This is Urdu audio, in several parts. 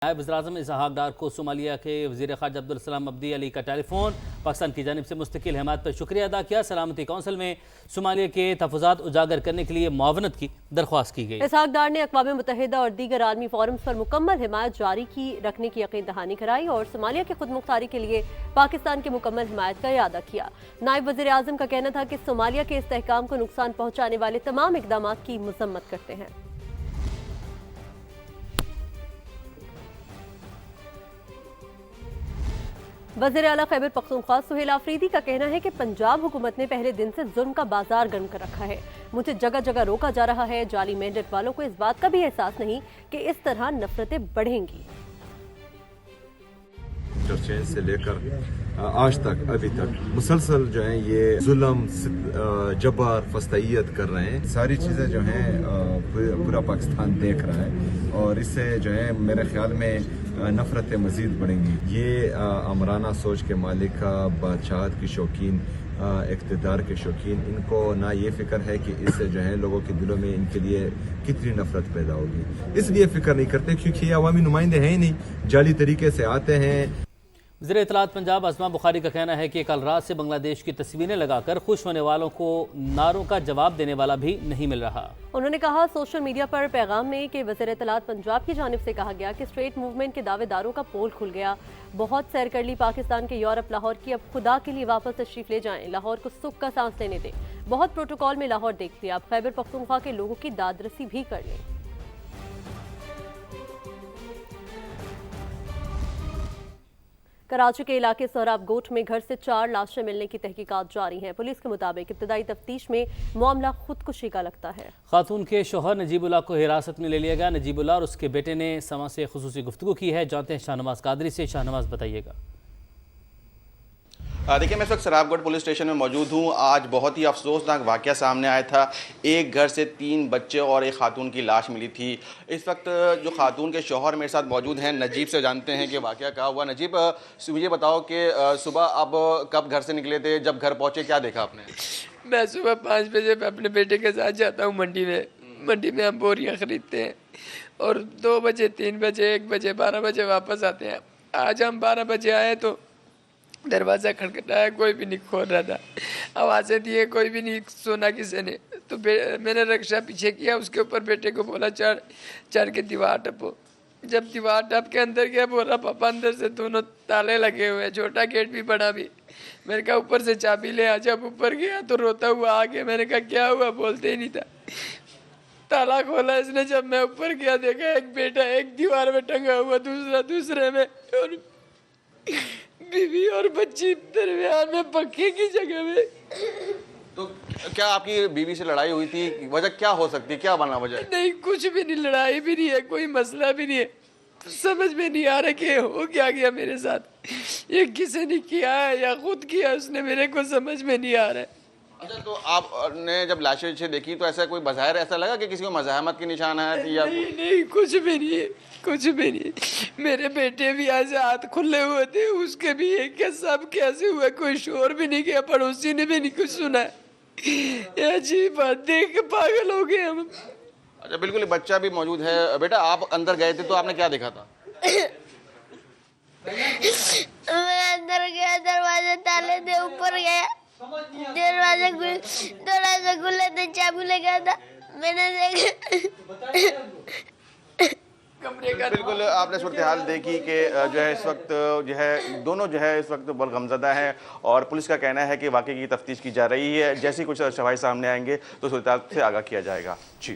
نائب وزیراعظم اسحاق ڈار کو صومالیہ کے وزیر خارجہ عبدالسلام عبدی علی کا ٹیلی فون، پاکستان کی جانب سے مستقل حمایت پر شکریہ ادا کیا۔ سلامتی کونسل میں صومالیہ کے تحفظات اجاگر کرنے کے لیے معاونت کی درخواست کی گئی۔ اسحاق ڈار نے اقوام متحدہ اور دیگر عالمی فورمز پر مکمل حمایت جاری رکھنے کی یقین دہانی کرائی اور صومالیہ کی خود مختاری کے لیے پاکستان کی مکمل حمایت کا اعادہ کیا۔ نائب وزیر اعظم کا کہنا تھا کہ صومالیہ کے استحکام کو نقصان پہنچانے والے تمام اقدامات کی مذمت کرتے ہیں۔ وزیر اعلیٰ خیبر پختونخوا سہیل آفریدی کا کہنا ہے کہ پنجاب حکومت نے پہلے دن سے ظلم کا بازار گرم کر رکھا ہے۔ مجھے جگہ جگہ روکا جا رہا ہے۔ جعلی مینڈیٹ والوں کو اس بات کا بھی احساس نہیں کہ اس طرح نفرتیں بڑھیں گی۔ چین سے لے کر آج تک ابھی تک مسلسل جو ہیں یہ ظلم جبر فسطائیت کر رہے ہیں۔ ساری چیزیں جو ہیں پورا پاکستان دیکھ رہا ہے اور اس سے جو ہے میرے خیال میں نفرتیں مزید بڑھیں گی۔ یہ آمرانہ سوچ کے مالک بادشاہت کی شوقین اقتدار کے شوقین ان کو نہ یہ فکر ہے کہ اس سے جو ہے لوگوں کے دلوں میں ان کے لیے کتنی نفرت پیدا ہوگی، اس لیے فکر نہیں کرتے کیونکہ یہ عوامی نمائندے ہیں ہی نہیں، جعلی طریقے سے آتے ہیں۔ وزیر اطلاعات پنجاب اسما بخاری کا کہنا ہے کہ کل رات سے بنگلہ دیش کی تصویریں لگا کر خوش ہونے والوں کو نعروں کا جواب دینے والا بھی نہیں مل رہا۔ انہوں نے کہا سوشل میڈیا پر پیغام میں کہ وزیر اطلاعات پنجاب کی جانب سے کہا گیا کہ اسٹریٹ موومنٹ کے دعوے داروں کا پول کھل گیا، بہت سیر کر لی پاکستان کے یورپ لاہور کی، اب خدا کے لیے واپس تشریف لے جائیں، لاہور کو سکھ کا سانس لینے دیں، بہت پروٹوکول میں لاہور دیکھ لیا، اب خیبر پختونخوا کے لوگوں کی دادرسی بھی کر لیں۔ کراچی کے علاقے سہراب گوٹ میں گھر سے 4 لاشیں ملنے کی تحقیقات جاری ہیں۔ پولیس کے مطابق ابتدائی تفتیش میں معاملہ خودکشی کا لگتا ہے۔ خاتون کے شوہر نجیب اللہ کو حراست میں لے لیا گیا۔ نجیب اللہ اور اس کے بیٹے نے سما سے خصوصی گفتگو کی ہے۔ جانتے ہیں شاہنواز قادری سے۔ شاہنواز بتائیے گا۔ دیکھیں میں اس وقت سہراب گوٹ پولیس اسٹیشن میں موجود ہوں۔ آج بہت ہی افسوسناک واقعہ سامنے آیا تھا۔ ایک گھر سے 3 بچے اور ایک خاتون کی لاش ملی تھی۔ اس وقت جو خاتون کے شوہر میرے ساتھ موجود ہیں، نجیب سے جانتے ہیں کہ واقعہ کیا ہوا۔ نجیب مجھے بتاؤ کہ صبح اب کب گھر سے نکلے تھے، جب گھر پہنچے کیا دیکھا آپ نے؟ میں صبح 5 بجے اپنے بیٹے کے ساتھ جاتا ہوں منڈی میں ہم بوریاں خریدتے ہیں اور 2 بجے 3 بجے 1 بجے 12 بجے واپس آتے ہیں۔ آج ہم 12 بجے آئے تو دروازہ کھٹکھٹایا، کوئی بھی نہیں کھول رہا تھا، آوازیں دیے کوئی بھی نہیں سنا کسی نے، تو میں نے رکشہ پیچھے کیا، اس کے اوپر بیٹے کو بولا چڑھ کے دیوار ٹپو۔ جب دیوار ٹپ کے اندر گیا بولا پاپا اندر سے دونوں تالے لگے ہوئے، چھوٹا گیٹ بھی بڑا بھی۔ میں نے کہا اوپر سے چابی لے آ۔ جب اوپر گیا تو روتا ہوا آ گیا۔ میں نے کہا کیا ہوا، بولتے ہی نہیں تھا۔ تالا کھولا اس نے، جب میں اوپر گیا دیکھا ایک بیٹا ایک دیوار میں ٹنگا ہوا، دوسرا دوسرے میں، اور بیوی اور بچی درمیان میں پکے کی جگہ میں۔ تو کیا آپ کی بیوی سے لڑائی ہوئی تھی؟ وجہ کیا ہو سکتی، کیا بنا وجہ؟ نہیں کچھ بھی نہیں، لڑائی بھی نہیں ہے، کوئی مسئلہ بھی نہیں ہے، سمجھ میں نہیں آ رہا کہ ہو کیا گیا میرے ساتھ، یہ کسی نے کیا ہے یا خود کیا اس نے، میرے کو سمجھ میں نہیں آ رہا ہے۔ اچھا تو آپ نے جب لاشیں دیکھی تو ایسا کوئی بظاہر ایسا لگا کہ کسی کو مزاحمت کی نشانات یا؟ نہیں کچھ بھی نہیں ہے، کچھ بھی نہیں۔ میرے بیٹے بھی ایسے ہاتھ کھلے ہوئے تھے، اس کے بھی ایک سب کیسے ہوئے، کوئی شور بھی نہیں کیا، پڑوسی نے بھی نہیں کچھ سنا۔ یہ عجیب بات دیکھ کے پاگل ہو گئے ہم۔ اچھا بالکل بچہ بھی موجود ہے۔ بیٹا آپ اندر گئے تھے تو آپ نے کیا دیکھا تھا؟ میں اندر گیا، دروازے تالے تھے، اوپر گیا، دروازے کھلے تھے، چابی لگا تھا، میں نے دیکھا۔ بالکل آپ نے صورتحال دیکھی کہ جو ہے اس وقت جو ہے دونوں جو ہے اس وقت بہت غمزدہ ہیں اور پولیس کا کہنا ہے کہ واقعے کی تفتیش کی جا رہی ہے۔ جیسی کچھ شواہد سامنے آئیں گے تو صورتحال سے آگاہ کیا جائے گا۔ جی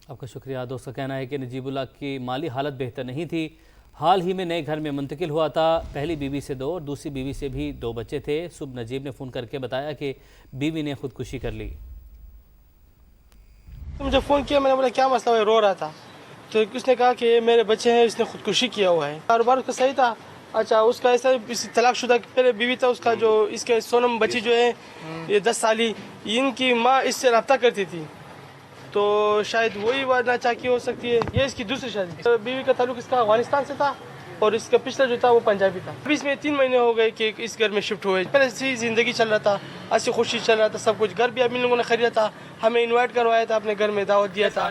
آپ کا شکریہ۔ دوست کا کہنا ہے کہ نجیب اللہ کی مالی حالت بہتر نہیں تھی، حال ہی میں نئے گھر میں منتقل ہوا تھا، پہلی بیوی سے 2 اور دوسری بیوی سے بھی 2 بچے تھے۔ صبح نجیب نے فون کر کے بتایا کہ بیوی نے خودکشی کر لی۔ مجھے فون کیا، میں نے بولا کیا مسئلہ ہے، رو رہا تھا، تو اس نے کہا کہ میرے بچے ہیں، اس نے خودکشی کیا ہوا ہے۔ کاروبار اس کا صحیح تھا، اچھا اس کا ایسا طلاق شدہ پہلے بیوی تھا اس کا، جو اس کے سونم بچی جو ہے یہ 10 سالی، ان کی ماں اس سے رابطہ کرتی تھی، تو شاید وہی وجہ چاکی ہو سکتی ہے۔ یہ اس کی دوسری شادی، بیوی کا تعلق اس کا افغانستان سے تھا اور اس کا پچھلا جو تھا وہ پنجابی تھا۔ اب اس میں 3 مہینے ہو گئے کہ اس گھر میں شفٹ ہوئے۔ پہلے سے زندگی چل رہا تھا، ایسی خوشی چل رہا تھا، سب کچھ، گھر بھی اب ان لوگوں نے خریدا تھا، ہمیں انوائٹ کروایا تھا، اپنے گھر میں دعوت دیا تھا۔